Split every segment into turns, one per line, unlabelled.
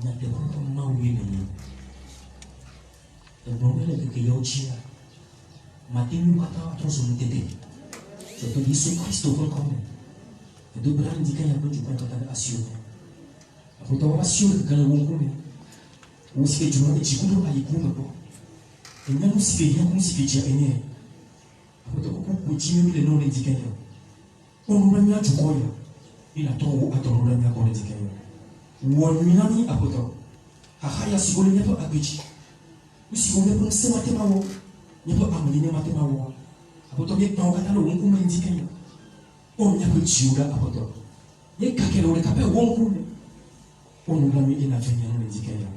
nyate ko mawile ni bongele ke yochia matinu kata atonso mtete so Yesu Kristo ko kome do brandi kanya ko jupa kata asio apoto asio kana wonkume usike juma chikundo ayikuma ko enya musike ya musike ja enye apoto ko kuchime bile no ndikanya onuranya chukoya ila to atonuranya ko ndikanya wonminani apoto haya sigole nyepo abichi usigole po sema temawo nyepo amuline matemawo apoto ye tawo katalo wonkume ndikanya on nyepo chiura apoto ye kakelo le kape wonkume onurami ina fenya no ndikanya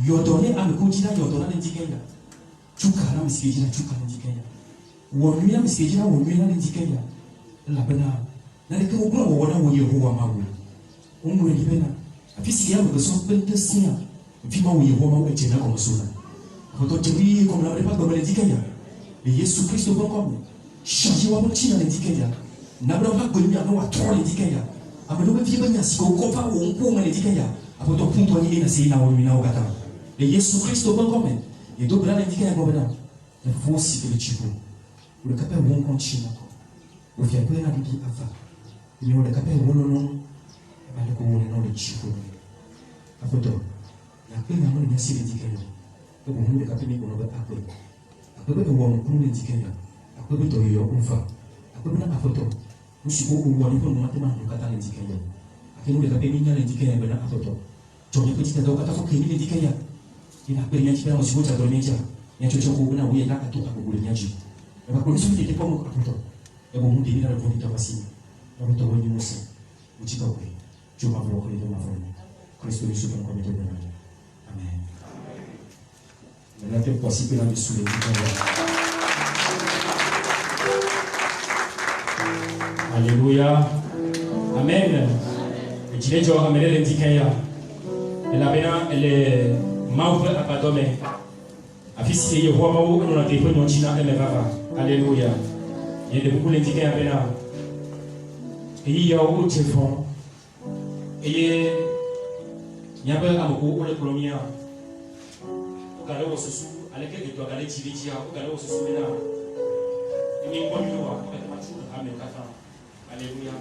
yodone amekujina yodona ndikanya chuka na misikejina chuka ndikanya wonmina misikejina wonmina ndikanya labana na le ko gro wona wo Yehova mawu umwe libena apisi yangu beso pentesia vima wo Yehova mawu ejena ko musuna apoto tebi ko na repa ko ndikanya le Yesu Kristo ko ko changer wa botina ndikanya na bro ba ko nya no wa tole ndikanya amelo be fiba nya siko ko fa wo ko ngale ndikanya apoto punto ni ina sina wo mina ogata le Yesu Kristo ko ko et donc là ndikanya ko bena le fosi ke le chipo le kapé won konchina ko o fia ko na diki afa ni o le kapé wono no ba le ko wono no le chipo apoto ya pe na mo ni asi le ndikanya ko mo le kapé ni ko no ba apo apo be wo mo le ndikanya apo be to yo unfa apo be na apoto musiko ko wo ni ko no matema no kata le ndikanya akini le kapé ni nya le ndikanya bena apoto to ni petit ndo kata ko kini le ndikanya ina pe nya chipela musiko cha dormeja nya chocho ko na uye kaka to akugule nya jibu na ko nisu tete pomo apoto ebo mu de ni na revoni tabasini apoto woni musa uchika ko chuma vlo ko ndo mafoni Kristo Yesu kwa kwa mtoto na amen na te possible na bisule Alléluia amen ejilejo amelele ndikaya elabena ele mauve apadome afisi Yehova mawu no na te ponyo china elevava Alléluia yende bukule ndikaya bena eyi ya o chefon eye nyabe amoko ole kolomia ukale wo susu aleke eto akale chirichia ukale wo susu mena ni kwa mimi wa kwa machu ame kata Alléluia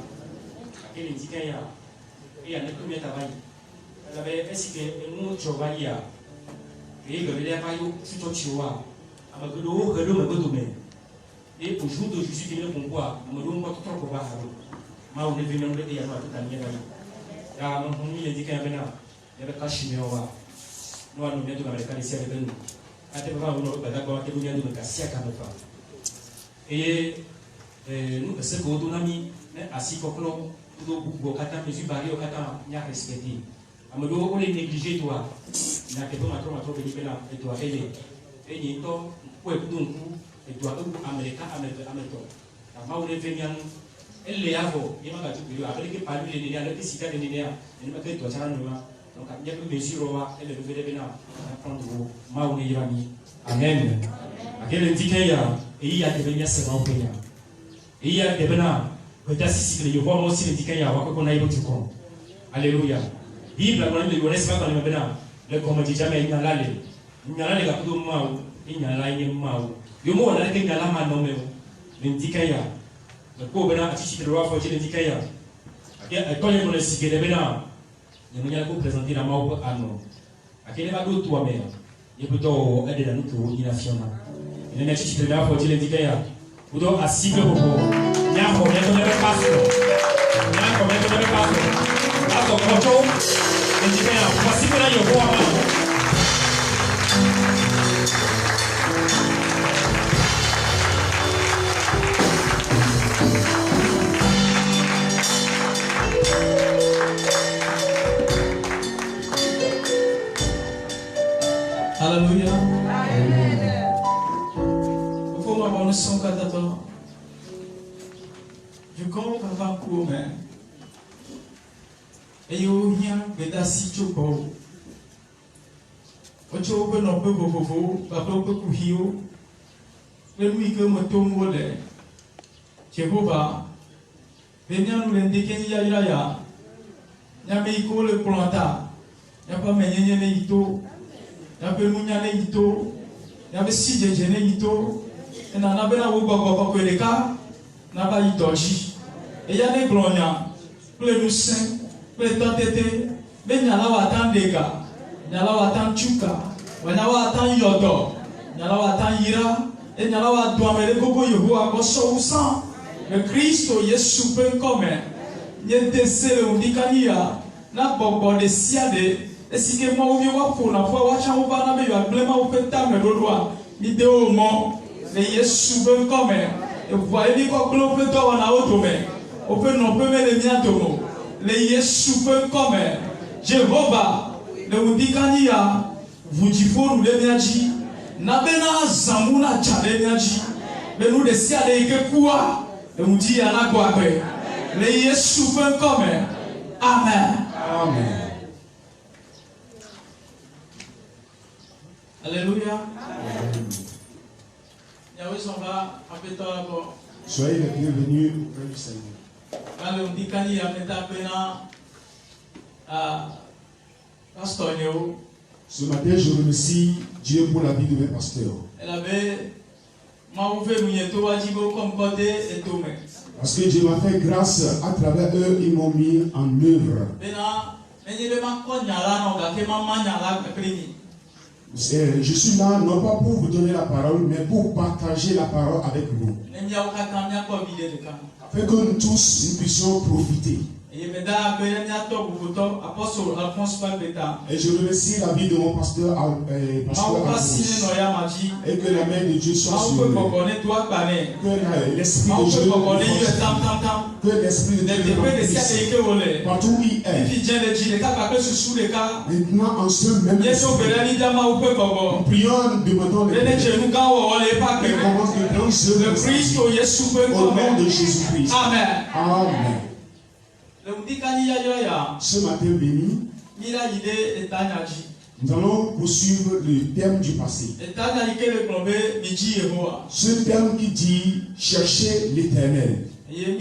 akele ndikaya eya ne kumia tabai la be esike enu chobalia et que les rails tout chiwa amagolo gelo magodume et au jour de Jésus qui vient pour quoi amadon pas trop pour voir ma on est venu on est ya ma tout amié là mon ami il dit qu'il y avait pas chimewa nous on vient de la Malaysie avec nous ate baba on ba d'accord ate bunya de kasia kamefa et nous que c'est que donami asi koklo do bugo kata mesu bari o kata nya respecter amado ole négliger toi na ke toma trop benipela et toi ele et ni to ko e budunku et toi ko america ameto ama ole venian elle yavo yema ga tu bio avec que parmi les néa le sita de néa ni ma ke to chana numa donc il y a que mesure wa elle le vele bena prendre ma ole yami amen akele ndikeya et ya te benya se ba openya et ya te bena ko ta sisi le yo mo si ndikeya wa ko na ibo tuko Alléluia Bible kwa nini unaona kwa nini bena le koma jijame nyalale nyalale ka kudu mau inyala nye mau yomo wana ke nyala ma no meu ndikaya ko bena atichi de roi fojile ndikaya akia tonye mo le sigede bena nyamunya ko présenter la mau ano akele ba do toi mea yebuto ede na nuko ina fiona ina na atichi de roi fojile ndikaya udo asibe boko nyako yeto ne paso nyako yeto ne paso ato kocho ndikaya pasipo na Yehova
Alléluia. Il faut avoir le son d'abord. Je compte avant pour moi. Et yo rien bedasi chopo. Ocho pe no pe vovovo, papa pe kuhio. Le lui que mo tomo le. Jehova. Venia nous l'indéquer ya. Nyame iko le planta. Il n'y a pas menyenye ne yito. Il n'y a pas mounya ne yito. Il n'y a pas si djeje ne yito. Et n'a pas na wo gbogbo ko eleka. N'a pas yitoji. Et il y a des glonia. Ple nusen. Ple tantete. Ben nyala wa tandega. Nyala wa tanchuka. Nyala wa tan yodo. Nyala wa tan yira. Et nyala wa doamele gogo Yehowa ko so usan. Le Christ Yesu peut comme n'y desele undikania na bobo de siade esike mo wi wa fo na fo wa cha wo ba na be yo blema wo peta me dodoa ni de o mo le Yesu peut comme et voyez ni ko glo peut do na o to me o peut non peut me le mia to mo le Yesu peut comme Jehovah le undikania vous dit faut nous le miaji na bena zamuna chale miaji le nous de siade ke quoi le nous dit à la quoi le Yesu peut comme Amen.
Amen.
Alléluia. Yahweh s'en va à péter là-bas.
Soyez les bienvenus auprès du Seigneur.
Quand le dit qu'il y a pété à Pasteur Néo.
Ce matin, je remercie Dieu pour la vie de mes pasteurs.
Elle avait ouvert mon comme côté et tout.
Parce que Dieu m'a fait grâce à travers eux, ils m'ont mis en œuvre. Je suis là non pas pour vous donner la parole, mais pour partager la parole avec vous. Afin que nous tous nous puissions profiter. Et je remercie la vie de mon pasteur Alphonse. Et que la main de Dieu soit sur lui. Que l'esprit de Dieu, que l'esprit de Dieu partout où il est. Maintenant en ce même instant, nous prions, nous demandons le Christ au nom de Jésus-Christ.
Amen.
Amen. Ce matin béni, nous allons poursuivre le thème du passé. Ce thème qui dit chercher l'Éternel. Et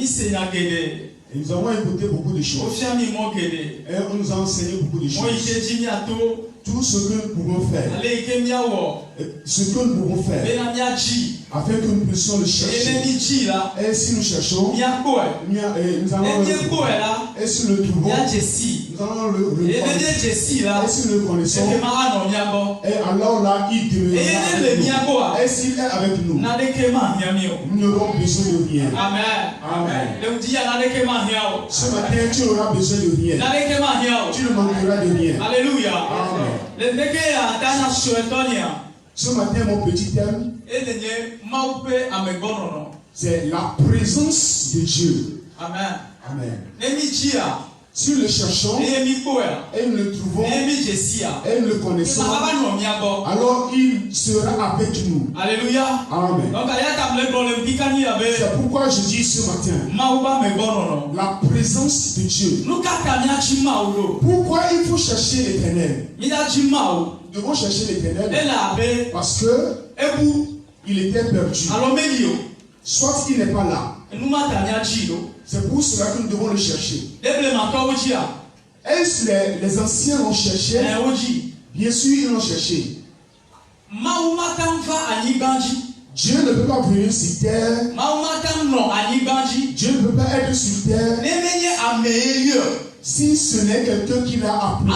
nous avons écouté beaucoup de choses. Et on nous a enseigné beaucoup de choses. Tout ce que nous pouvons faire. Ce que nous pouvons faire. Afin que nous puissions le chercher. Et si nous cherchons, nous allons le trouver. Et si nous le trouvons, nous allons le reconnaître. Et si nous le connaissons, et alors là, il demeurera. Et s'il est avec nous, nous n'aurons besoin de rien. Amen. Ce matin, tu n'auras besoin de rien. Tu ne manqueras de rien.
Alléluia.
Amen. Ce matin, mon petit thème, c'est la présence de Dieu.
Amen.
Amen. Si nous le cherchons et nous le trouvons et nous le connaissons, alors il sera avec nous.
Alléluia.
Amen. C'est pourquoi je dis ce matin la présence de Dieu. Pourquoi il faut chercher l'Éternel? Nous devons chercher l'Éternel parce que il était perdu. Soit il n'est pas là. C'est pour cela que nous devons le chercher. Est-ce que les anciens l'ont cherché? Bien sûr, ils l'ont cherché. Dieu ne peut pas venir sur terre. Dieu ne peut pas être sur terre si ce n'est quelqu'un qui l'a appelé.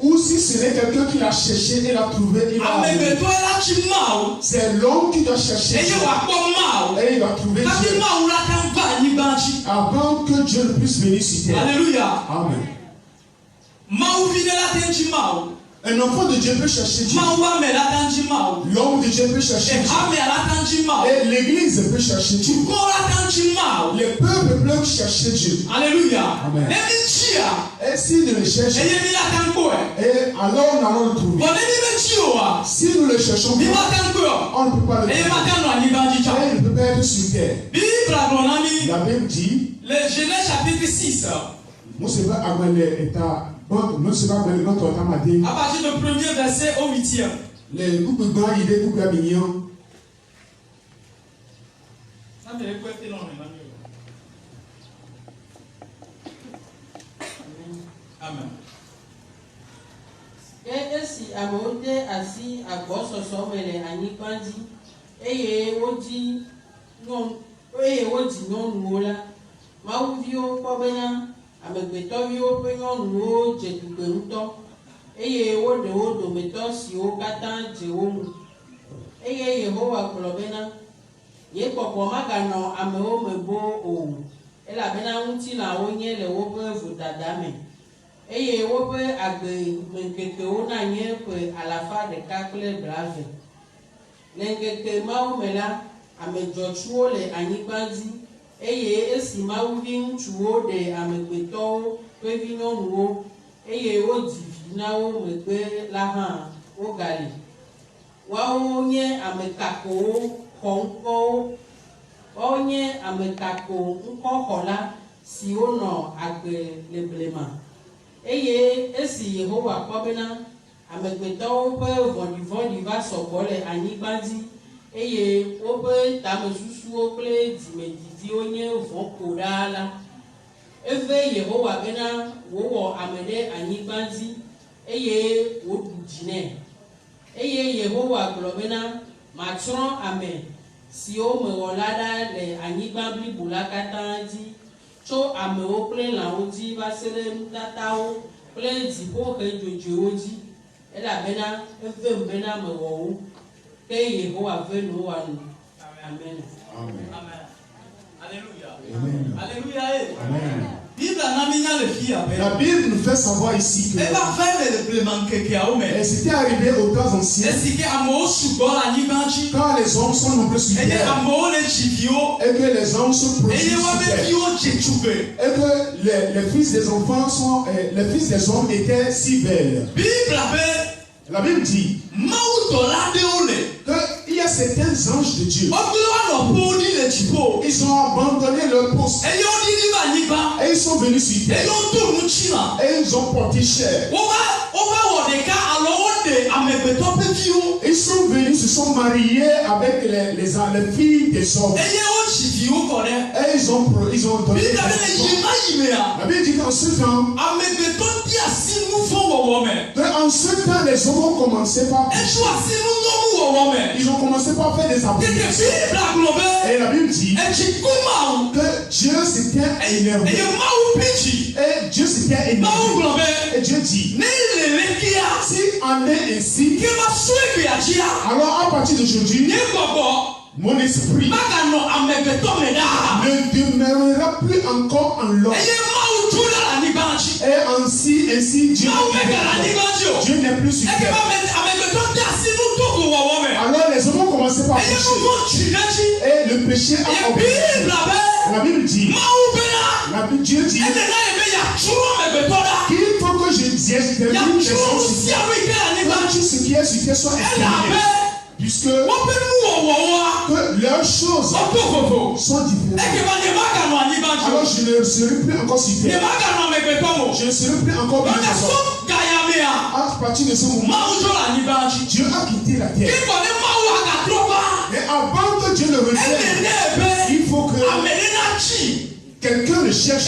Ou si ce n'est quelqu'un qui l'a cherché et l'a trouvé, il va amener. C'est l'homme qui doit chercher Dieu. Et il va trouver Dieu avant que Dieu ne puisse venir sur terre.
Alléluia.
Amen. Un enfant de Dieu peut chercher Dieu. L'homme de Dieu peut chercher Dieu. Et l'église peut chercher Dieu. Les peuples peuvent chercher Dieu.
Alléluia.
Amen. Et s'ils ne le cherchent, et alors nous allons le trouver. Si nous le cherchons, on ne peut pas le trouver. Et il ne peut pas être sur terre. La Bible dit,
le Genèse chapitre 6. À partir du premier verset au 8e.
Les coupes de il est coupé à mignon.
Amen.
Esi amonde asi agbososo mele anyikwanzi eye woji nyɔnuwo la mawuviwo kpɔ bena amegbetɔviwo ƒe nyɔnuwo dze tugbe ŋutɔ eye woɖe wo dometɔ siwo katã dze wo ŋu eye Yehowa gblɔ bena ye kpɔkpɔ maganɔ amewo me boo o elabena ŋutilãwo nye le woƒe vodada me eye woƒe agbemeŋkekewo nanye ƒe 120. Le ŋkeke mawo me la ame dzɔtsuwo le anyigba dzi eye esi mawuvi ŋutsuwo ɖe amegbetɔwo ƒe vinyɔnuwo eye wodzi vi na wo megbe la hã wogali. Woawo nye amekakowo xɔŋkɔwo, woawo nye amekako ŋkɔxɔla siwo nɔ agbe le blema eye esi Yehowa kpɔ bena amegbetɔwo ƒe vɔ̃ɖivɔ̃ɖi va sɔgbɔ le anyigba dzi eye woƒe tamesusuwo kple dzimedzidziwo nye vɔ̃ ko ɖaa la, eve Yehowa bena wòwɔ ame ɖe anyigba dzi eye wòɖu dzi nɛ eye Yehowa gblɔ bena matsrɔ̃ ame siwo mewɔ la ɖa le anyigba blibo la katã dzi tso amewo kple lãwo dzi va se ɖe nutatawo kple dziƒoxe dzodzoewo dzi elabena evem bena mewɔ wo ke Yehowa ve nu woanu. Amen.
Amen. Alléluia.
Amen.
Alléluia.
Amen.
La
Bible nous fait savoir ici que c'était arrivé aux temps anciens quand les hommes sont nombreux sur terre et que les hommes se produisent sur terre et que les fils des enfants sont les fils des hommes étaient si belles. La Bible dit qu'il y a certains anges de Dieu. Ils ont abandonné leur poste. Et ils sont venus sur terre. Et ils ont porté chair. Ils sont venus, se sont mariés avec les filles des hommes. Et ils ont donné. La Bible dit qu'en ce temps, les hommes ont commencé par pécher. Ils ont commencé par faire des abominations. Et la Bible dit que Dieu s'était énervé. Et Dieu s'était énervé. Et Dieu dit, si en est ainsi, alors à partir d'aujourd'hui, mon esprit ne demeurera plus encore en l'homme. Et ainsi Dieu n'est plus sur terre. Alors les hommes ont commencé par pécher. Et le péché a augmenté. La Bible dit, Dieu dit qu'il faut que je termine les choses sur terre. Que tout ce qui est sur terre soit exterminé. Puisque que leurs choses sont différentes. Alors je ne serai plus encore sur terre. Je ne serai plus encore dans les hommes. À partir de ce moment, Dieu a quitté la terre. Et avant que Dieu le revienne, il faut que quelqu'un le cherche.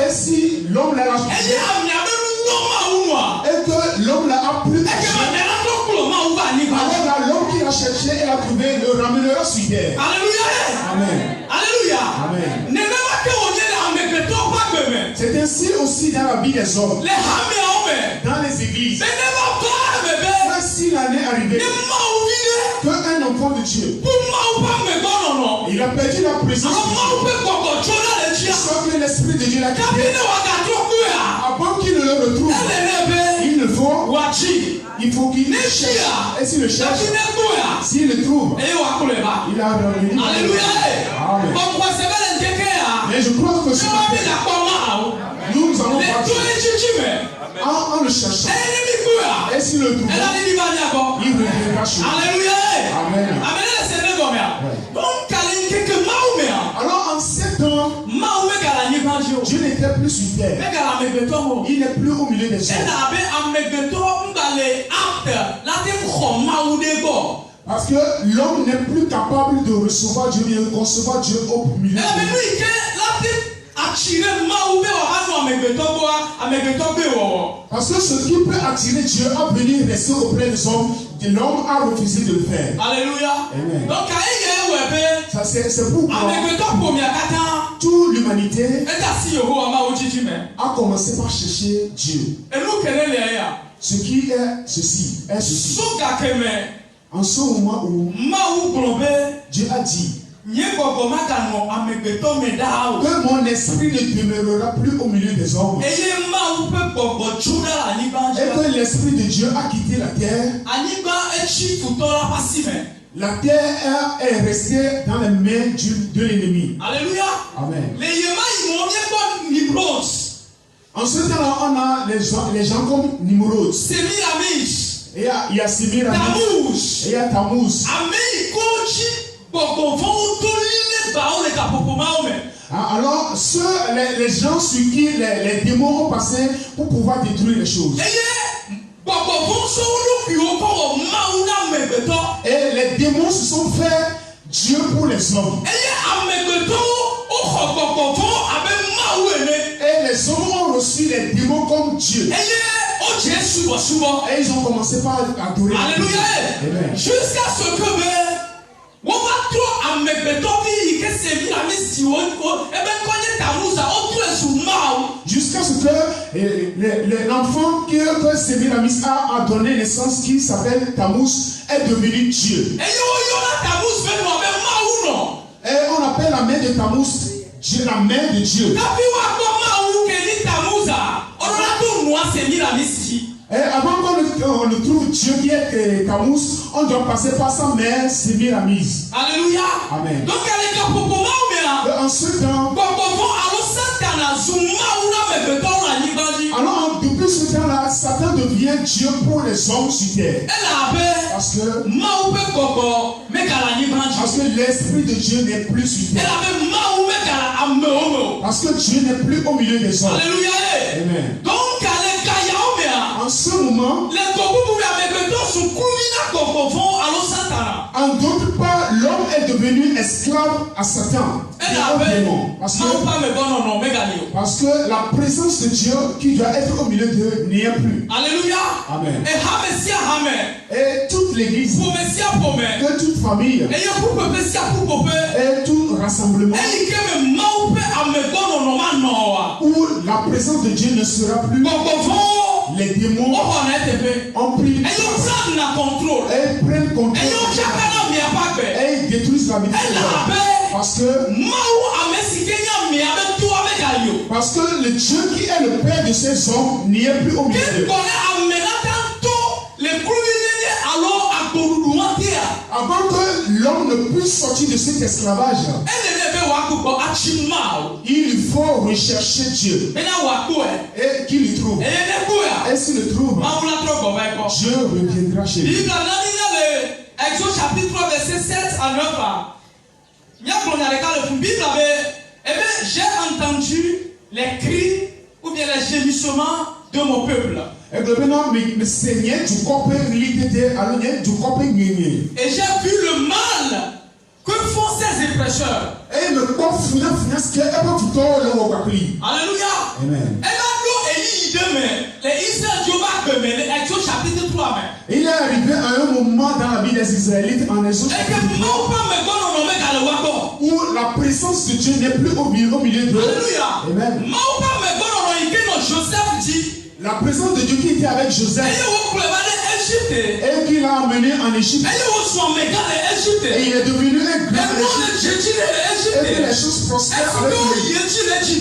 Et si l'homme l'a appris, et que l'homme l'a appris, alors là, l'homme qui l'a cherché et l'a trouvé le ramènera sur terre. Amen.
Alléluia.
Amen. C'est ainsi aussi dans la vie des hommes. Dans les églises. S'il en est arrivé qu'un enfant de Dieu, il a perdu la présence de Dieu, sauf que l'Esprit de Dieu l'a quitté. Avant qu'il ne le retrouve, il faut qu'il le cherche. Et s'il le cherche, s'il le trouve, il a revenu.
Alléluia.
Amen. Mais je crois que ce matin, nous allons partir en le cherchant. Et s'il le trouve, il reviendra chez nous.
Alléluia.
Amen. Alors en 7 ans, Dieu n'était plus sur terre. Il n'est plus au milieu des hommes. Parce que l'homme n'est plus capable de recevoir Dieu, de concevoir Dieu au milieu de nous. Parce que ce qui peut attirer Dieu à venir rester auprès de l'homme a refusé de le faire.
Alléluia.
Amen.
Donc,
ça c'est pourquoi toute l'humanité a commencé par chercher Dieu. Ce qui est ceci, est ceci. En ce moment où Dieu a dit que mon esprit ne demeurera plus au milieu des hommes et que l'esprit de Dieu a quitté la terre, la terre est restée dans les mains de l'ennemi.
Alléluia.
Amen. En ce temps-là, on a les gens comme Nimrod. Et il y a Sémiramis. Et il y a Tammuz. Alors, les gens sur qui les démons ont passé pour pouvoir détruire les choses. Et les démons se sont fait Dieu pour les hommes. Et les hommes ont reçu les démons comme Dieu. Et ils ont commencé par adorer.
Alléluia. Jusqu'à ce que
jusqu'à ce que l'enfant que Sémiramis a donné naissance, qui s'appelle Tammuz, est devenu Dieu. Et on appelle la main de Tammuz Dieu, la main de Dieu. Et avant qu'on ne trouve Dieu qui est Tammuz, on doit passer par sa mère Sémiramis.
Alléluia.
Amen. Donc en ce temps, alors depuis ce temps-là, Satan devient Dieu pour les hommes sur terre. Parce que l'esprit de Dieu n'est plus sur terre. Parce que Dieu n'est plus au milieu des hommes.
Alléluia.
Amen.
Donc
en ce moment, en d'autres pas, l'homme est devenu esclave à Satan. Parce que la présence de Dieu qui doit être au milieu d'eux n'y est plus.
Alléluia.
Amen. Et toute l'église, que toute famille, et tout rassemblement où la présence de Dieu ne sera plus, les démons ont pris contrôle et prennent contrôle et ils détruisent la vie. Parce que le Dieu qui est le Père de ces hommes n'y est plus au milieu d'eux. Avant que l'homme ne puisse sortir de cet esclavage, il faut rechercher Dieu et qu'il le trouve. Et s'il le trouve, Dieu reviendra chez lui.
Exode chapitre 3 verset 7 à 9. J'ai entendu les cris ou bien les gémissements de mon peuple. Et j'ai vu le mal que font ces oppresseurs. Alléluia.
Amen. Il est arrivé à un moment dans la vie des Israélites en Exode où la présence de Dieu n'est plus au milieu d'eux. Amen. La présence de Dieu qui était avec Joseph et qui l'a amené en Égypte. Et il est devenu un grand Égypte. Et que les choses prospèrent avec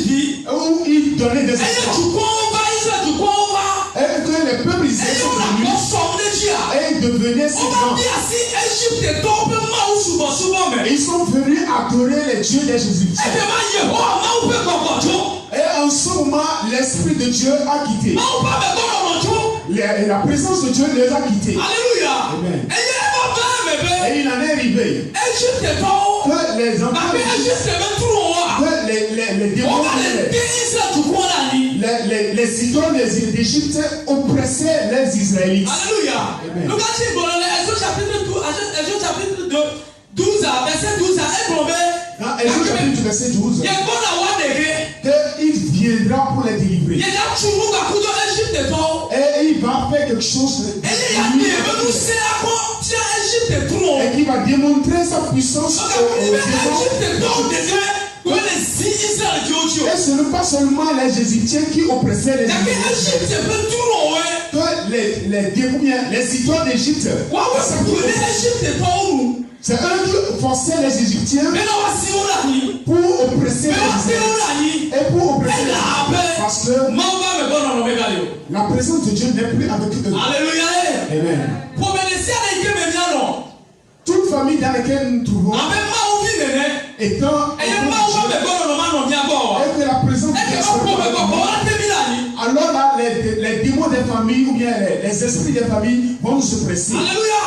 lui. Où il donnait des espoirs. Et que les peuples israéliens sont venus. Et ils devenaient si grands. Et ils sont venus adorer les dieux des Jésus. Et en ce moment, l'Esprit de Dieu a quitté. La présence de Dieu les a quittés.
Alléluia.
Amen. Et il en est arrivé que les enfants que les démons, les idoles d'Égypte oppressaient les Israélites.
Alléluia.
Amen.
Exode chapitre 12, verset 12 à
Dans Exode chapitre verset 12, qu'il viendra pour les délivrer. Et il va faire quelque chose et qui va démontrer sa puissance et ce n'est pas seulement les Égyptiens qui oppressaient les Égyptiens. Les histoires d'Égypte, c'est eux qui forçaient les Égyptiens pour oppresser les Égyptiens et pour oppresser les Égyptiens. Parce que la présence de Dieu n'est plus avec eux.
Alléluia.
Amen. Toute famille dans laquelle nous nous trouvons étant et que la présence de Dieu, alors là, les démons des familles ou bien les esprits des familles vont se presser. Alléluia.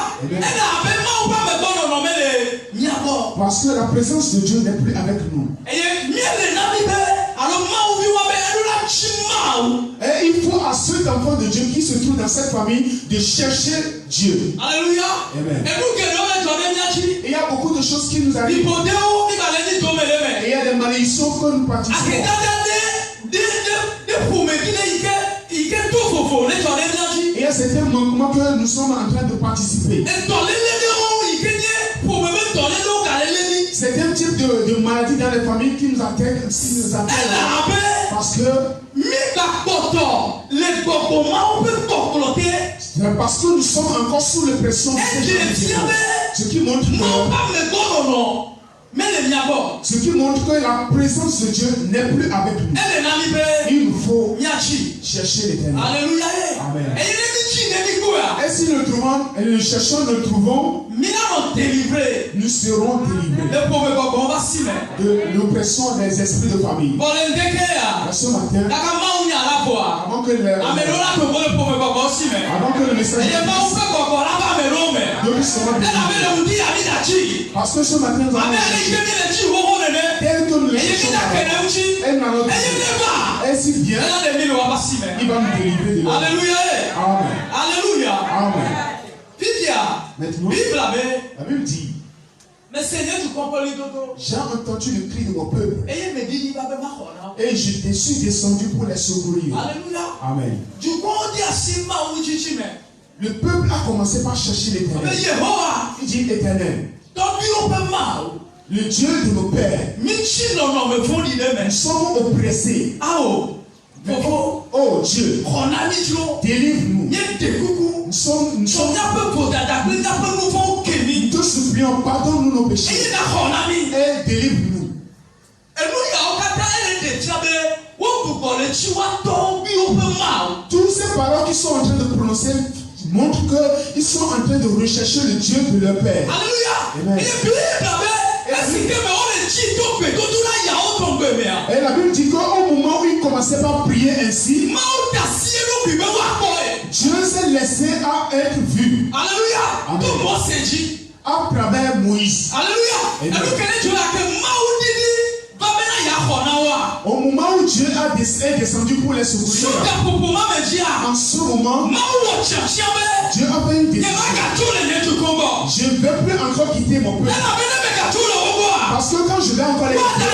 Parce que la présence de Dieu n'est plus avec nous. Et il faut à ceux enfants de Dieu qui se trouvent dans cette famille de chercher Dieu. Alléluia. Amen. Il y a beaucoup de choses qui nous arrivent. Et il y a des malédictions que nous pratiquons. Il y a certains manquements que nous sommes en train de participer. C'est un type de maladie dans les familles qui nous attaque, parce que parce que nous sommes encore sous la pression de ce qui montre que la présence de Dieu n'est plus avec nous. Il nous faut chercher l'Éternel. Alléluia. Amen. Et si nous cherchons, nous trouvons, nous serons délivrés de l'oppression des esprits de famille. Ce matin, avant que le message parce que ce matin, nous allons tel que nous le cherchons, et si bien, il va nous délivrer de là.
Alléluia.
Amen.
Alléluia.
Amen.
Maintenant,
la Bible dit,
mais Seigneur, tu comprends les dodos.
j'ai entendu le cri de mon peuple et je suis descendu pour les secourir.
Alléluia.
Amen. Le peuple a commencé par chercher l'Éternel. Il dit l'Éternel, le Dieu de nos pères, nous sommes oppressés. Oh Dieu, délivre-nous. Nous te supplions, pardonne-nous nos péchés et délivre-nous. Tous ces paroles qu'ils sont en train de prononcer montrent qu'ils sont en train de rechercher le Dieu de leur père. Alléluia. Et la Bible dit qu'au moment où ils commençaient par prier ainsi, Dieu s'est laissé à être vu. Alléluia. À travers Moïse. Alléluia. Au moment où Dieu est descendu pour les secourir, en ce moment, Dieu a fait une décision. Je ne vais plus encore quitter mon peuple. Parce que quand je vais encore les quitter,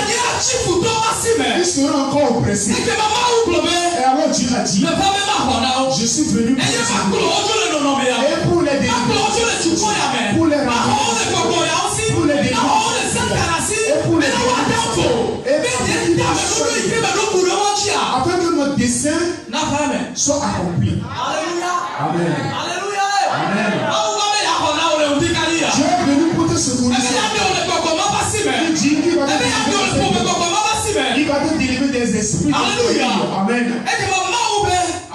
ils seront encore oppressés. Et alors Dieu a dit, je suis venu pour les secourir. Et pour les délivrer. Pour les ramener. Pour les délivrer. Et pour les afin que notre dessein soit accompli. Amen. Amen. Dieu est venu pour te secourir. Il dit qu'il va te délivrer des esprits. Amen.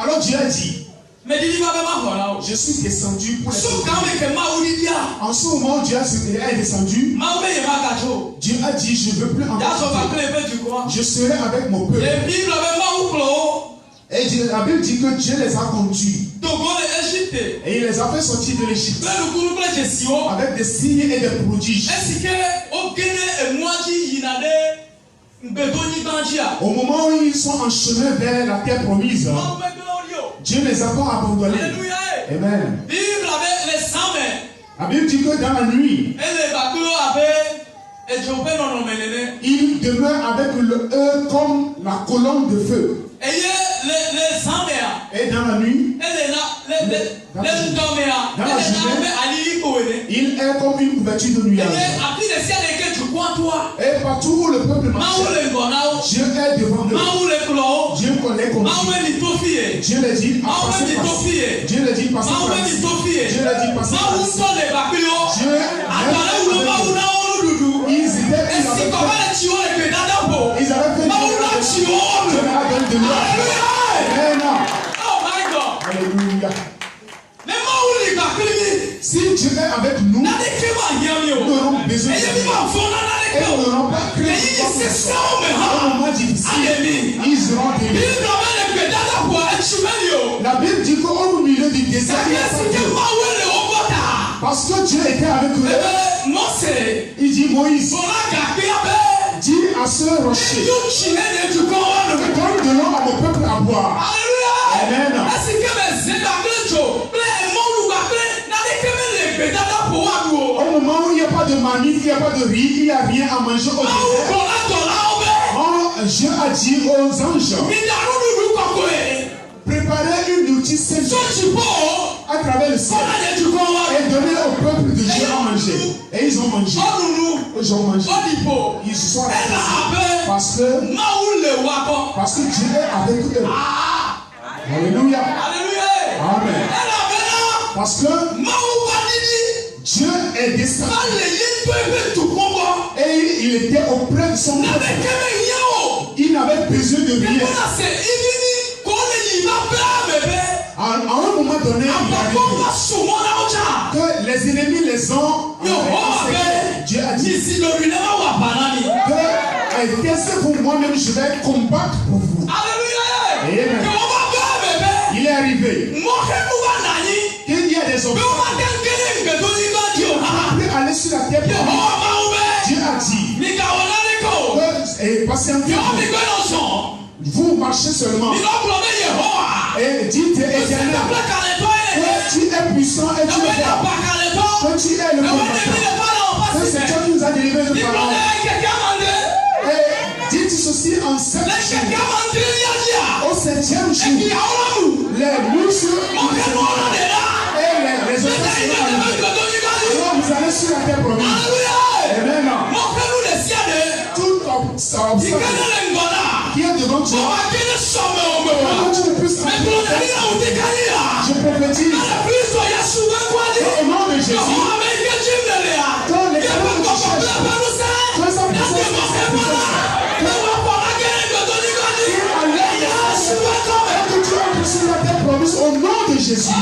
Alors Dieu a dit, je suis descendu pour les secourir. En ce moment, Dieu est descendu. Dieu a dit, je ne veux plus encore. Je serai avec mon peuple. Et la Bible dit que Dieu les a conduits. Et il les a fait sortir de l'Égypte avec des signes et des prodiges. Au moment où ils sont en chemin vers la terre promise, Dieu ne les a pas abandonnés. Amen. La Bible dit que dans la nuit, Il demeure avec le comme la colonne de feu. Et dans la nuit, dans la journée, il est comme une couverture de nuage. Et partout où le peuple marche, Dieu est devant eux. Dieu connaît comme Dieu. Dieu le dit, Dieu le dit, passez par ici. Dieu le dit, passez par ici. Dieu ils avaient fait Dieu de Alléluia. Alléluia. Si Dieu est avec nous, nous n'aurons besoin de Dieu. Et nous n'aurons pas cru au moment difficile. Ils seront délivrés. La Bible dit qu'au milieu du désert, parce que Dieu était avec eux, il dit Moïse, dis à ce rocher, donne de l'eau à mon peuple à boire. Amen. Au moment où il n'y a pas de manie, il n'y a pas de riz, il n'y a rien à manger au désert, Dieu a dit aux anges, préparez une nourriture à travers le ciel et donnez au peuple de Dieu à manger. Et ils ont mangé. Ils ont mangé. Ils se sont arrêtés parce que Dieu est avec eux. Alléluia. Amen. Parce que Dieu est descendu et il était auprès de son peuple. Il n'avait besoin de rien. À un moment donné, que les ennemis les ont. Dieu a dit que taisez-vous moi-même, je vais combattre pour vous. Amen. Il est arrivé qu'il y a des obstacles. Après aller sur la terre, Dieu a dit et patientez-vous. Vous marchez seulement. Et dites éternel, que tu es puissant et tu es fort. Que tu es le combattant. Que c'est toi qui nous a délivré de Pharaon. Et dites ceci en 7 jours. Au 7e jour, les muscles et les autres seront arrivés. Alors vous allez sur la terre promise. Et maintenant, tout obstacle qui est devant toi, quand tu ne puisses pas, je prophétise au nom de Jésus, quand les gens que tu cherches, quand ça que tu entres sur la terre promise au nom de Jésus.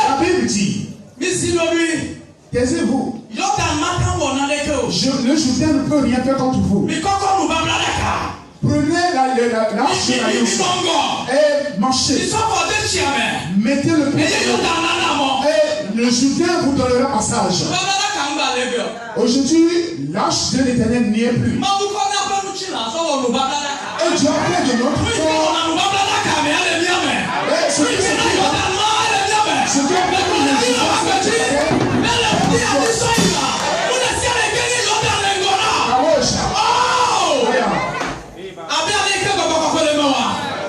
La Bible dit, taisez-vous. Le Jourdain ne peut rien faire contre vous. Prenez l'arche de l'alliance et marchez. Mettez le pied et le Jourdain vous donnera passage. Aujourd'hui, l'arche de l'Éternel n'y est plus. Et Dieu a fait de notre corps. Et ce qui se fait là, ce qui a fait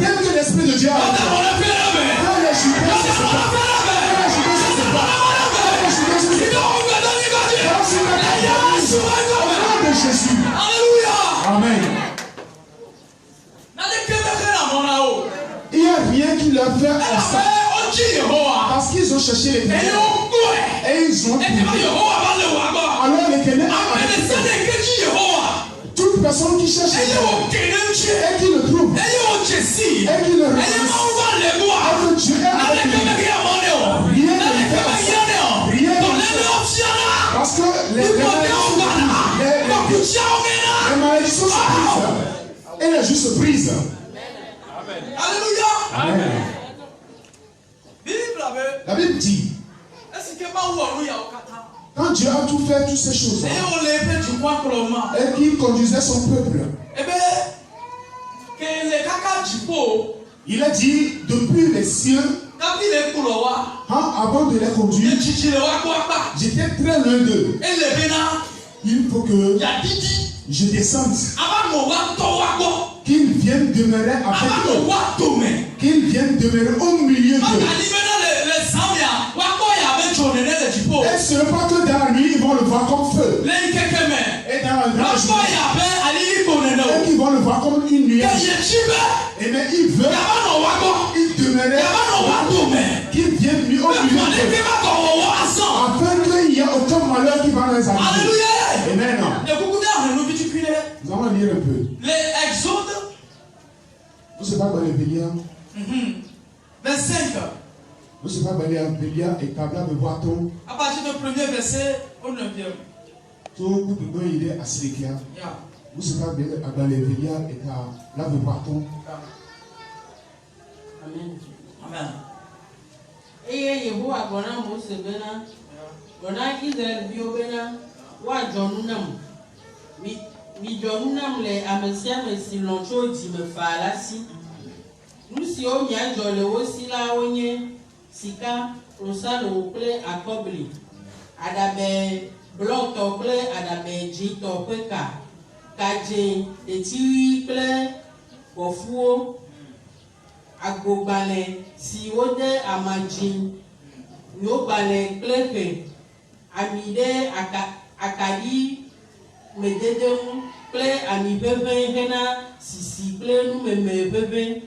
tel que l'Esprit de Dieu a dit, quand les Juifs se séparent, au nom de Jésus. Amen. Il n'y a rien qui leur fait en ça. Parce qu'ils ont cherché l'Éternel. Et ils ont trouvé. Alors l'Éternel a avec toute personne qui cherche l'Éternel et qui le trouve et qui le reconnaît que Dieu est avec lui. Rien ne lui fait en ça. Rien ne lui fait. Parce que les malédictions se brisent. Et les justes se brisent.
Alléluia.
Amen. La Bible dit, quand Dieu a tout fait, toutes ces choses, et qu'il conduisait son peuple, il a dit, depuis les cieux, Avant de les conduire, j'étais très loin d'eux. Il faut que je descende. Qu'ils viennent demeurer avec eux. Qu'ils viennent demeurer au milieu d'eux. Et ce n'est pas que dans la nuit, ils vont le voir comme feu. Et dans la journée, ils vont le voir comme une nuage. Et mais il veut qu'il demeurait, qu'il vienne lui au milieu d'eux. Afin qu'il n'y ait aucun malheur qui va les arriver. Amen. Nous allons lire un peu.
Les Exodes.
Vous savez pas dans les Bélias.
25.
Vous savez pas dans les Bélias et Kabla de Boiton.
À partir du premier verset au 9e.
Tout le monde il est assis là. Vous savez pas dans les Bélias et Kabla de Boiton.
Amen.
Amen.
Et Yehowa bona Mose bena. Bona Israël bio bena. Wa jonunam. Mi jonunam le amesia mesi loncho di me falasi. Nusi o mia jole osi la onye sika osalo ple akobli. Adabe blanc ple adabe jito peka. Kaje eti ple bofuo agbobale si ode amaji nyobale plepe amide akadi mededemu ple ami bebe hena sisi ple nu meme bebe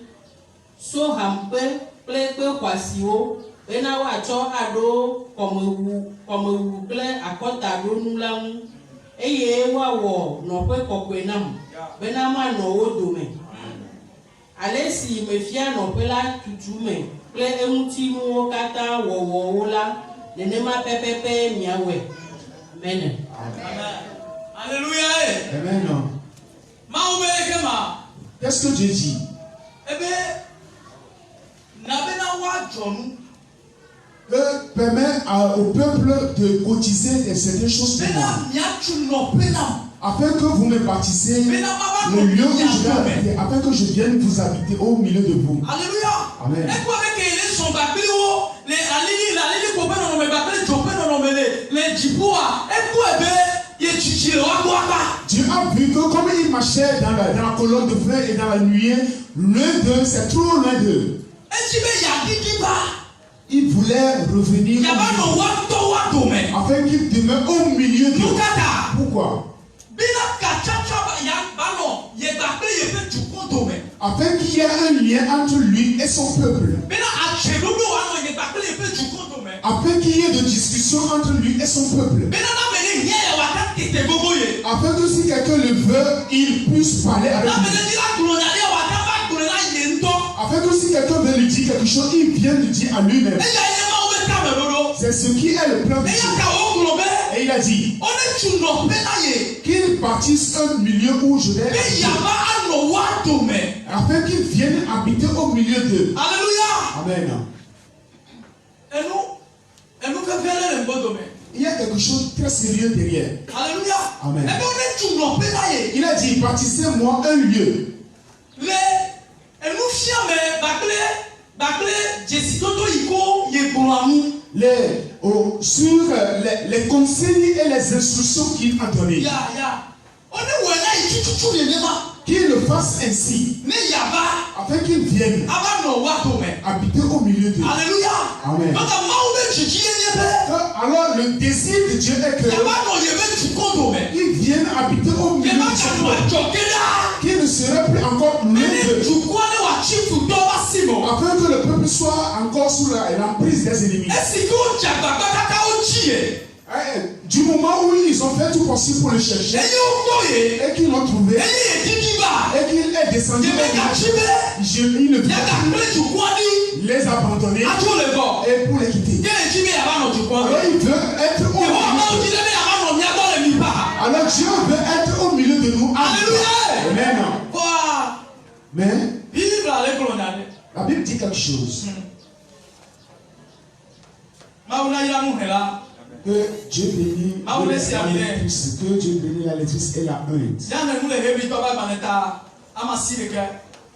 so hampe ple pe kwasiwo bena wa cho ado komewu ple akota do nulamu eye wa wo no pe kokwe nam bena ma no wodome alesi mefia no pe la tutume ple emuti mu kata wo la nenema pepepe miawe. Amen.
Alléluia.
Amen. Qu'est-ce que Dieu dit? Permet au peuple de cotiser certaines choses pour moi. Afin que vous me baptisez le lieu où je vais habiter, afin que je vienne vous habiter au milieu de vous.
Alléluia.
Amen. Dieu a vu que comme il marchait dans la colonne de feu et dans la nuée, l'un d'eux, c'est trop loin d'eux. Il voulait revenir afin qu'il demeure au milieu d'eux. Pourquoi? Afin qu'il y ait un lien entre lui et son peuple. Afin qu'il y ait de discussion entre lui et son peuple. Afin que si quelqu'un le veut, il puisse parler avec lui. Afin que si quelqu'un veut lui dire quelque chose, il vient lui dire à lui-même. C'est ce qui est le plan de Dieu. Et il a dit qu'il bâtisse un milieu où je vais habiter, afin qu'il vienne habiter au milieu d'eux. Amen. Il y a quelque chose de très sérieux derrière. Amen. Il a dit bâtissez-moi un lieu. Sur les conseils et les instructions qu'il a données. Qu'il le fasse ainsi. Afin qu'il vienne habiter au milieu d'eux. Amen. Alors le désir de Dieu est que qu'il vienne habiter au milieu d'eux. Qu'il ne serait plus encore loin d'eux. Afin que le peuple soit encore sous l'emprise des ennemis. Du moment où ils ont fait tout possible pour le chercher et qu'ils l'ont trouvé et qu'il est descendu, il ne peut les abandonner et pour les quitter. Alors il veut être au milieu. Alors Dieu veut être au milieu de nous. Amen. Mais la Bible dit quelque chose. Que Dieu bénit la lectrice, que Dieu bénit la lectrice et la honte.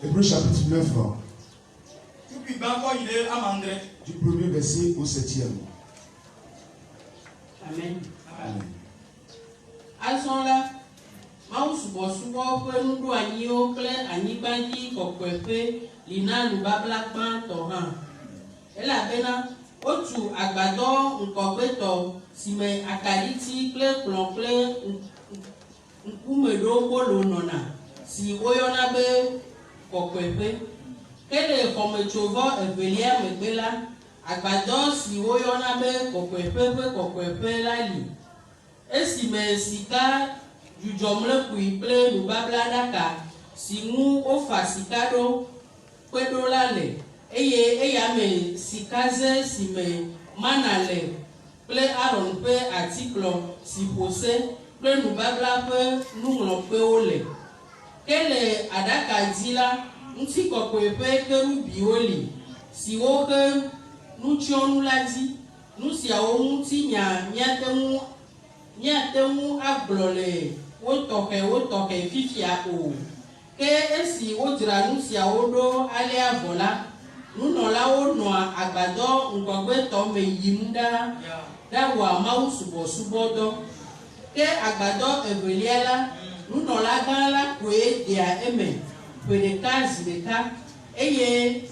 Hébreux chapitre 9. Du premier verset au 7e.
Amen.
Amen.
Azɔla, Mawu subɔsubɔ ƒe nuɖoanyiwo kple anyigbadzi kɔkɔeƒe li na nubabla gbãtɔ hã. Elabena wotu agbadɔ ŋkɔgbetɔ si me akaɖiti kple kplɔ̃ kple ŋkumeɖobolo nɔna si woyɔna be kɔkɔeƒe. Ke le xɔmetsovɔ evelia megbe la, agbadɔ si woyɔna be kɔkɔeƒe ƒe kɔkɔeƒe la li. Esime sika dzudzɔmlekpui kple nubablaɖaka si ŋu wofa sika ɖo kpe ɖo la le, eye eya me sikaze si me mana le kple Aron ƒe atikplɔ si ƒo se kple nubabla ƒe nuŋlɔkpewo le. Ke le aɖaka dzi la, ŋutikɔkɔe ƒe kerubiwo li siwo xe nutsyɔnu la dzi. Nu siawo ŋuti míate ŋu agblɔ le wotɔxɛ fifia o. Ke esi wodzra nu siawo ɖo alea vɔ la, nunɔlawo nɔa agbadɔ ŋgɔgbetɔ me yim ɖawɔa Mawu subɔsubɔdɔ. Ke agbadɔ evelia la, nunɔla gã la koe dea eme ƒe ɖeka zi ɖeka, eye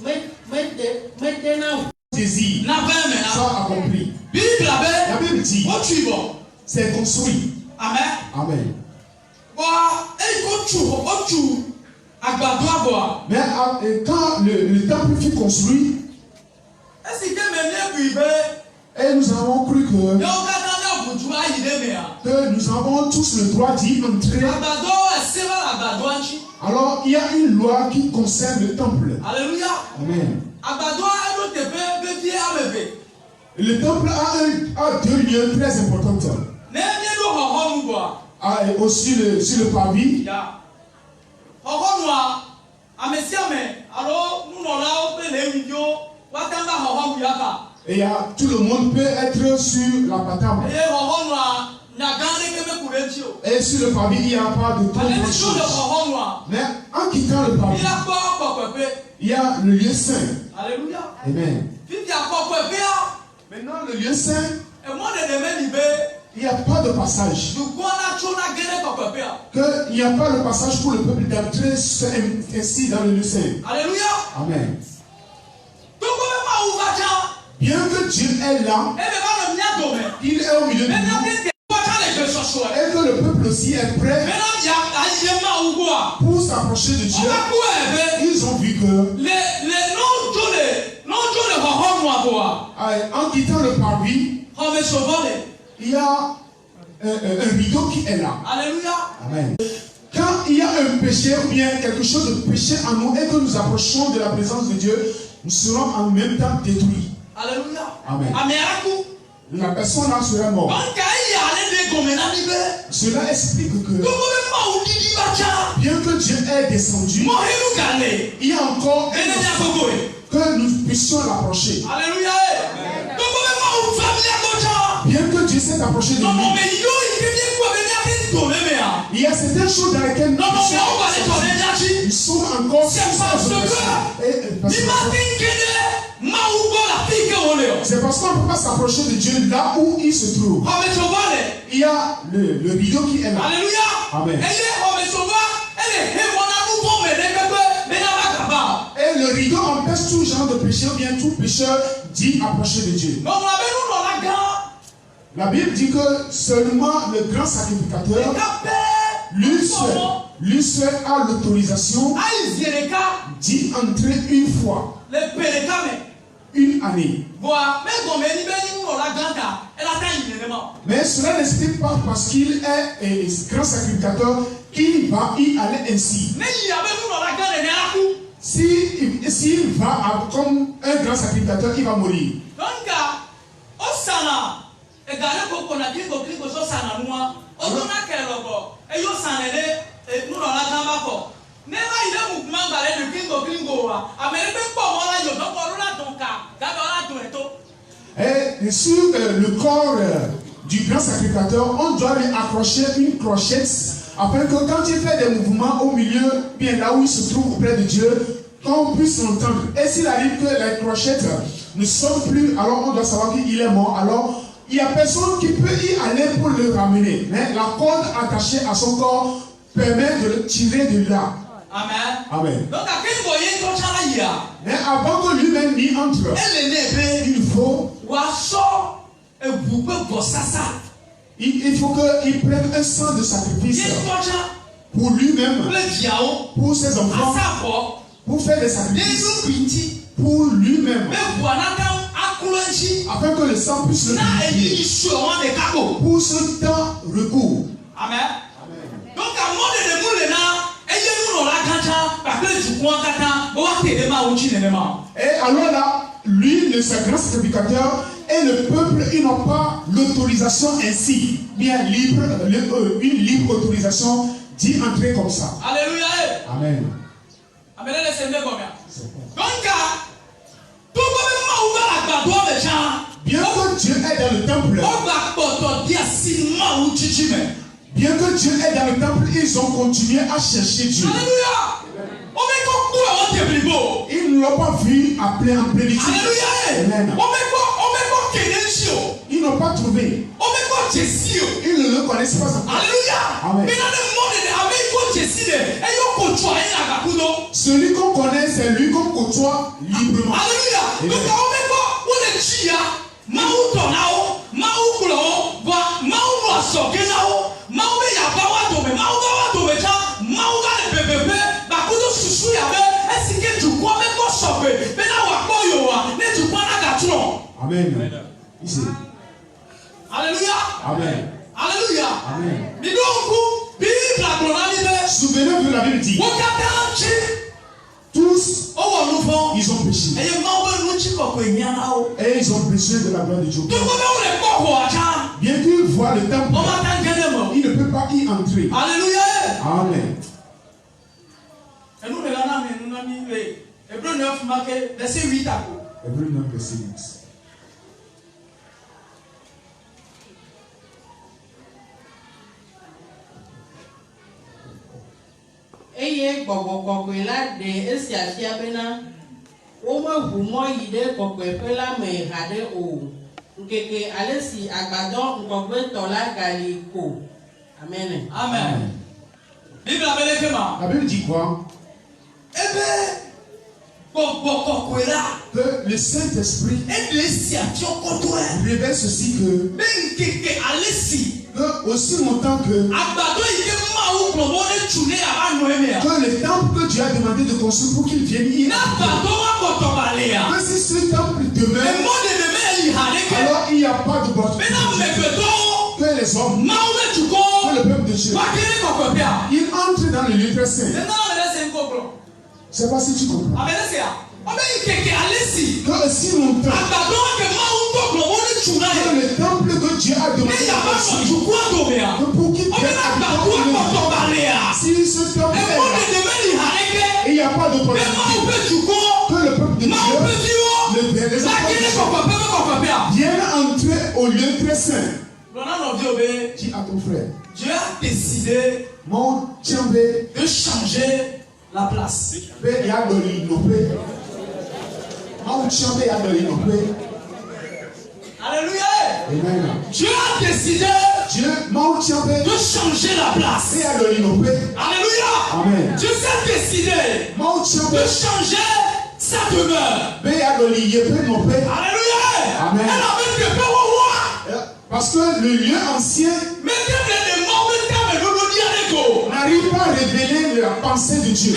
medena
Désir soit accompli. La Bible dit c'est construit.
Amen.
Amen. Mais quand le temple fut construit, et nous avons cru que nous avons tous le droit d'y entrer. Alors il y a une loi qui concerne le temple.
Alléluia.
Amen. Le temple a deux lieux très importants. Aussi sur le parvis. Et tout le monde peut être sur la patable. Et sur le parvis, il n'y a pas de trop de choses. Mais en quittant le parvis, il y a le lieu saint.
Alléluia.
Amen. Maintenant, le lieu saint, il n'y a pas de passage. Il n'y a pas de passage pour le peuple d'entrer ainsi dans le lieu saint.
Alléluia.
Amen. Bien que Dieu est là, il est au milieu de nous. Et que le peuple aussi est prêt pour s'approcher de Dieu. Ils ont vu que en quittant le parvis, il y a un rideau qui est là.
Alléluia.
Amen. Quand il y a un péché ou bien quelque chose de péché en nous et que nous approchons de la présence de Dieu, nous serons en même temps détruits.
Alléluia.
Amen. La personne là sera morte. Cela explique que bien que Dieu est descendu, il y a encore que nous puissions l'approcher.
Alléluia.
Bien que Dieu s'est approché de nous, il y a certaines choses dans lesquelles nous sommes encore. C'est parce qu'on ne peut pas s'approcher de Dieu là où il se trouve. Il y a le rideau qui est là. Amen. Et le rideau empêche tout genre de péché ou bien tout pécheur d'y approcher de Dieu. La Bible dit que seulement le grand sacrificateur, lui seul a l'autorisation d'y entrer une fois. Une année. Mais cela n'explique pas parce qu'il est grand sacrificateur qu'il va y aller ainsi. S'il va comme un grand sacrificateur, il va mourir. Et sur le corps du grand sacrificateur, on doit lui accrocher une clochette afin que quand il fait des mouvements au milieu, bien là où il se trouve auprès de Dieu, qu'on puisse l'entendre. Et s'il arrive que la clochette ne sonne plus, alors on doit savoir qu'il est mort. Alors, il n'y a personne qui peut y aller pour le ramener. Mais la corde attachée à son corps permet de le tirer de là.
Amen.
Amen.
Donc, à quel moyen
mais avant que lui-même n'y entre, il faut il faut qu'il prenne un sang de sacrifice pour lui-même, pour ses enfants, pour faire des sacrifices pour lui-même, afin que le sang puisse le purifier pour ce temps recours.
Amen. Donc, à mon
et alors là, lui, le grand sacrificateur et le peuple, ils n'ont pas l'autorisation ainsi, bien libre, une libre autorisation d'y entrer comme ça.
Alléluia.
Amen.
Amen. Donc, tout le
bien que Dieu est dans le temple, bien que Dieu est dans le temple, ils ont continué à chercher Dieu.
Alléluia.
Ils ne l'ont pas vu appeler en plénitude.
Alléluia.
Ils n'ont pas trouvé. Ils ne le connaissent pas encore.
Alléluia.
Celui qu'on connaît, c'est lui qu'on côtoie librement.
Alléluia.
Amen. Ici.
Alléluia.
Amen.
Alléluia.
Amen.
Souvenez-vous,
la Bible dit, tous, ils ont péché. Et ils ont besoin de la gloire de Dieu. Bien qu'ils voient le temple, ils ne peuvent pas y entrer.
Alléluia.
Amen.
Hébreu 9, verset 8 à quoi?
Hébreu 9, verset 8.
Eye gbɔgbɔ kɔkɔe la ɖe esia fia bena womeʋu mɔ yi ɖe kɔkɔeƒe la me haɖe o. Nkeke ale si agbadɔ ŋgɔgbetɔ la gali ko. Amen.
Amen. Bible abele kema.
La Bible dit quoi?
Ebe gbɔgbɔ kɔkɔe la.
Que le Saint-Esprit révèle ceci que aussi longtemps que le temple que Dieu a demandé de construire pour qu'il vienne y entrer. Que si ce temple demeure, alors il n'y a pas de porte. Que les hommes, que le peuple de Dieu, ils entrent dans le lieu très saint. Je ne sais pas si tu comprends. Que si longtemps que le temple que Dieu a demandé que pour qu'il vienne habiter, si ce temple est là, et il n'y a pas de problème, que le peuple de Dieu, les enfants viennent entrer au lieu très saint. Dis à ton frère,
Dieu a décidé
de
changer la place. Alléluia.
Amen.
Dieu a décidé de changer la place. Alléluia.
Amen.
Dieu s'est décidé de changer sa demeure.
Alléluia.
Amen.
Parce que le lieu ancien n'arrive pas à révéler la pensée de Dieu.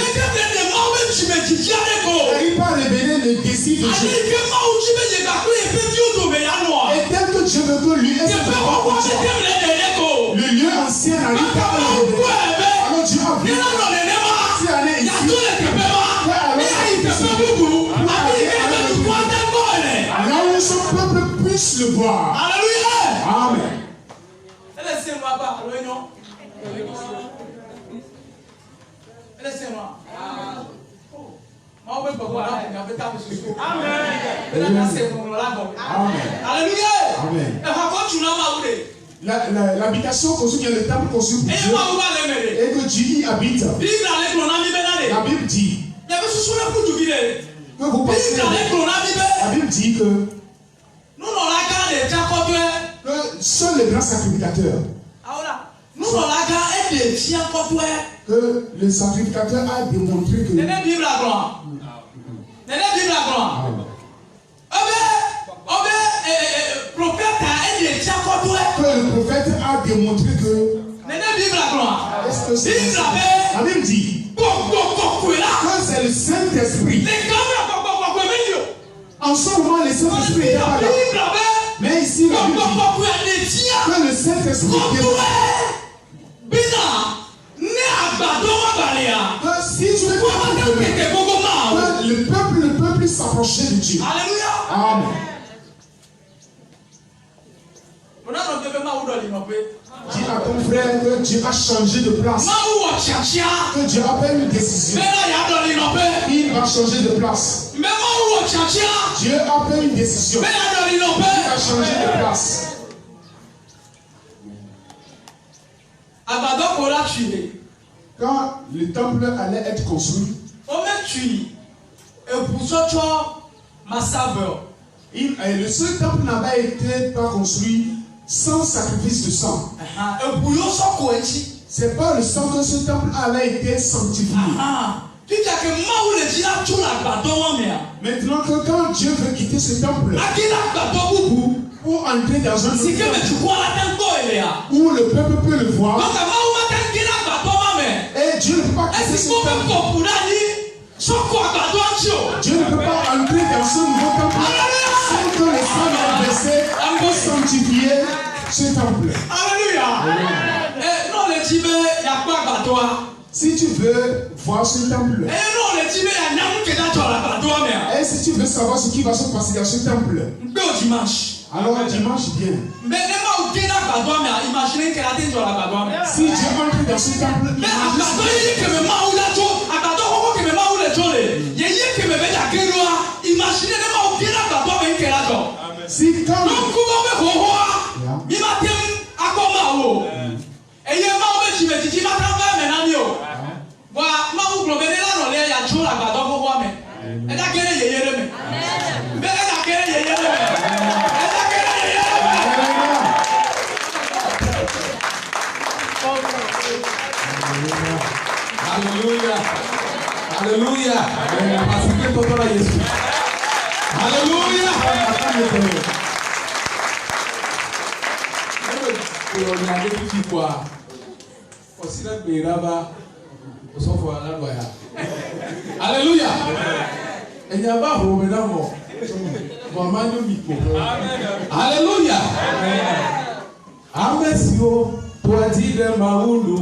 N'arrive pas à révéler le désir de Dieu. Et tel que Dieu veut que lui ait le lieu ancien n'arrive pas à le révéler. Alors Dieu a vu si aller ici, là où son peuple puisse le voir.
Alléluia.
Amen. L'habitation construite, il y a le temple construit pour Dieu et que Dieu y habite. La Bible dit Que vous pensez, la Bible dit que seuls les grands sacrificateurs, que le sacrificateur a démontré que le prophète a démontré que est-ce que c'est la Bible dit que c'est le Saint-Esprit. En ce moment, le Saint-Esprit est pas là. Mais ici, la Bible dit que le Saint-Esprit que si je veux que le peuple s'approcher de Dieu. Amen. Dis à ton frère que Dieu a changé de place. Que Dieu a pris une décision. Il va changer de place. Dieu a pris une décision. Il va changer de place. Quand le temple allait être construit, le seul temple n'avait été pas construit sans sacrifice de sang. C'est pas le sang que ce temple avait été sanctifié. Maintenant que quand Dieu veut quitter ce temple pour entrer dans un autre temple où le peuple peut le voir, et Dieu ne peut pas quitter ce temple. Dieu ne peut pas entrer dans ce nouveau temple sans que le sang est versé pour sanctifier ce temple. Alléluia. Si tu veux voir ce temple, et si tu veux savoir ce qui va se passer dans ce temple, alors dimanche vient. Si Dieu entre dans ce temple, si quand
Alléluia. Parce que toi là Jésus. Alléluia. On a des petits quoi. Aussi là là-bas. On s'en fout là. Alléluia. Et il y a pas de problème. Maman nous dit. Alléluia. Amesio toi dire maulu.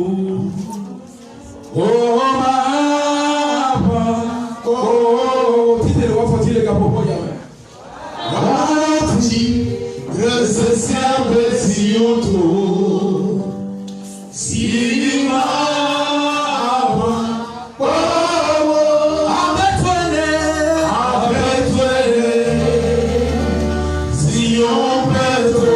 Oh Mahaba, oh, tite le wafoti le kapopo yawe. Wati, grâce à Bessioto, si Mahaba, oh, avec toi, si on peut trop, avec toi, si on peut trop.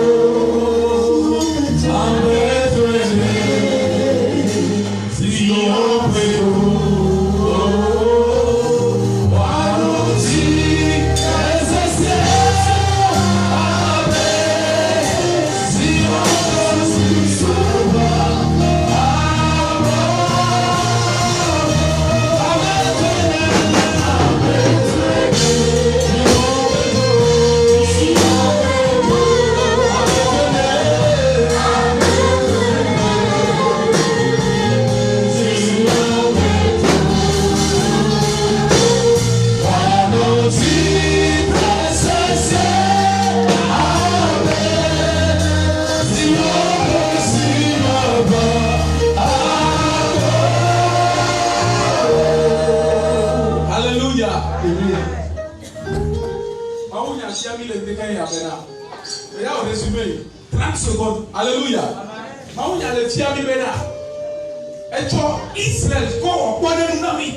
Alléluia. Maou ya le tia mi bena. Echo Israël ko kwade nu na mi.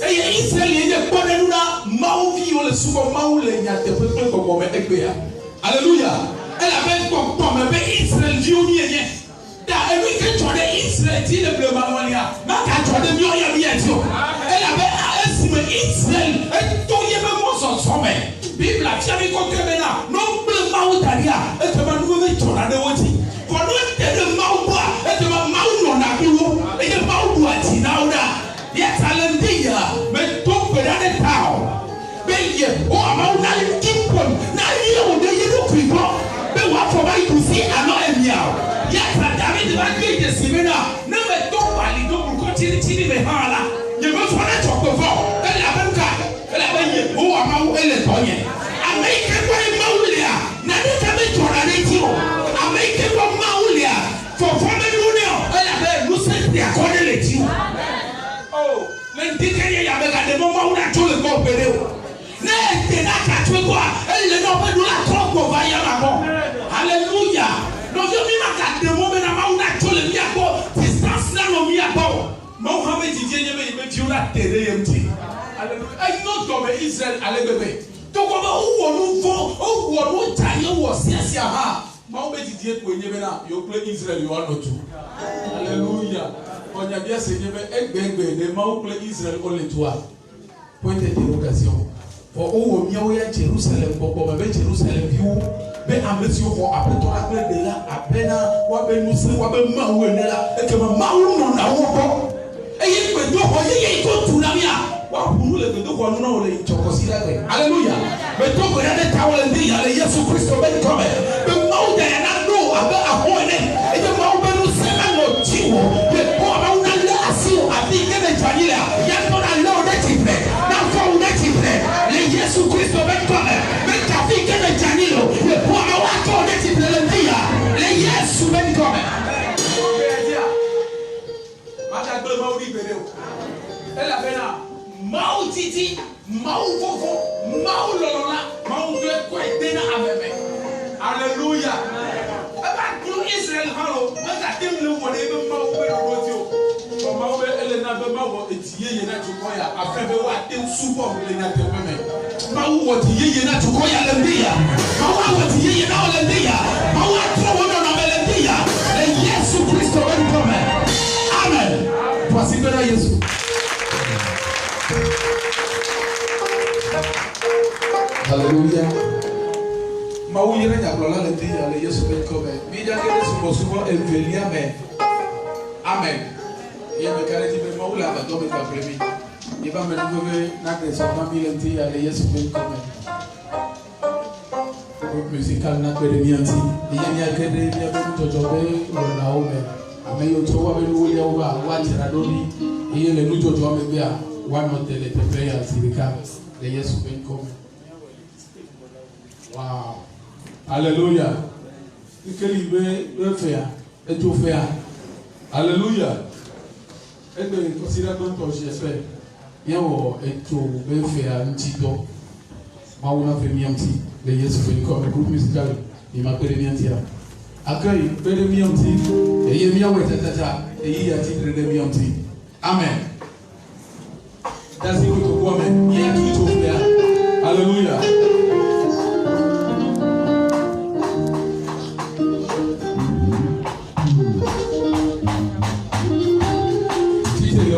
Eye Israël ye kwade nu na maou vi o le suko maou le nya te pe ko ko me ekbe ya. Alléluia. Elle avait ko ko me be Israël vi o ni ye. Da e wi ke chode Israël ti le bleu maou ya. Ma ka chode mi o ya mi etio. Elle avait esime
Israël et tout y est même ensemble. Bible a fait avec côté maintenant. Non plus Mautaria et te ma nouvelle tourna de woti. Pour nous de Maoua et de ma Maou non abiwo et de Maou à Tinaoda. Yes, Alandia, mais tout peut aller tao. Mais oh Maou na kimpon na yo de yelo kuibo. Mais wa for my to see ano emiao. Yes, David va dire de Simena. Ne me tombe pas les deux pour continuer mais hala. Je veux faire un choc de fort. Elle a même cas. Elle a même oh Maou elle est bonne. Amérique quoi Maoulia. Na de jamais tourner tio. Amérique quoi Maoulia. For family union. Elle avait nous c'est d'accorder les tio. Oh, l'indicateurs y avait des moments où on a tout le corps pédé. N'est-ce pas tu quoi? Elle ne n'a pas de la trompe au vaillant avant. Alléluia. Donc je m'y marque des moments où on a tout le miaco. Distance là non miaco. Mohamed dit Dieu me dit on a terre empty. Alléluia. I know comme Israël allait bébé. Donc où on nous vend, où on nous taille, où on s'y ha. Mohamed dit Dieu pour y venir. Yo play Israël you are not too. Alléluia. On y a bien Seigneur, les mains pour Israël on les toit. Point d'interrogation. Pour où on y a Jérusalem, pour Jérusalem, mais en monsieur, après ton appel de là, après là, ou après nous, ou après Maou là, et que Maou non a ou et il peut donc voyer tout la mia. Pour nous, les deux, nous n'avons les chocosila. Alléluia. Mais donc, il y a des taoules, il y a les Jésus Christ, mais comme mais Maou d'Ayana, nous, avec un point, et de Maou, nous, c'est un autre type. Mais pour Maou, les Jésus Christ même comme mais ta fille que le Janilo le poids à wato de type le dia les Jésus même comme mata de Mauri Bereo elle a bena Mau Titi Mau Fofo Mau Lolola Mau de quoi dena avec alléluia about you Israel halo mais à dem le wone be Mau Bereo Maou elle n'a pas Maou etiye na tukoya afebe wa tem supo le na tepeme Maou etiye na tukoya lendia Maou etiye na lendia Maou atro wono na lendia le Yesu Kristo wenkome amen twasibe na Yesu haleluya Maou yere nya blola lendia le Yesu wenkome mi jangere subo envelia me amen. Il y a des cas de Maou là, mais donc il va prévenir. Il va me trouver dans les familles entières, il y a les Yesu comme groupe musical n'a que des mianti. Il y a que des mianti Jojobe ou la Ome. Mais il y a trop de nous, il y a Watiradoni. Il y a les nous Jojobe bien. One of the players à Sirika, les Yesu comme. Wow. Alléluia. Que il faire et tout faire. Alléluia. Et de considérer comme ton j'espère. Il y a un tout bien fait un petit temps. Moi, on a fait mianti. Les Yesu comme groupe musical. Il m'a appelé mianti. Accueil, belle mianti. Et il y a mianti tata. Et il y a titre de mianti. Amen. That's it to go amen. Il y a tout fait. Alléluia. Dites-le,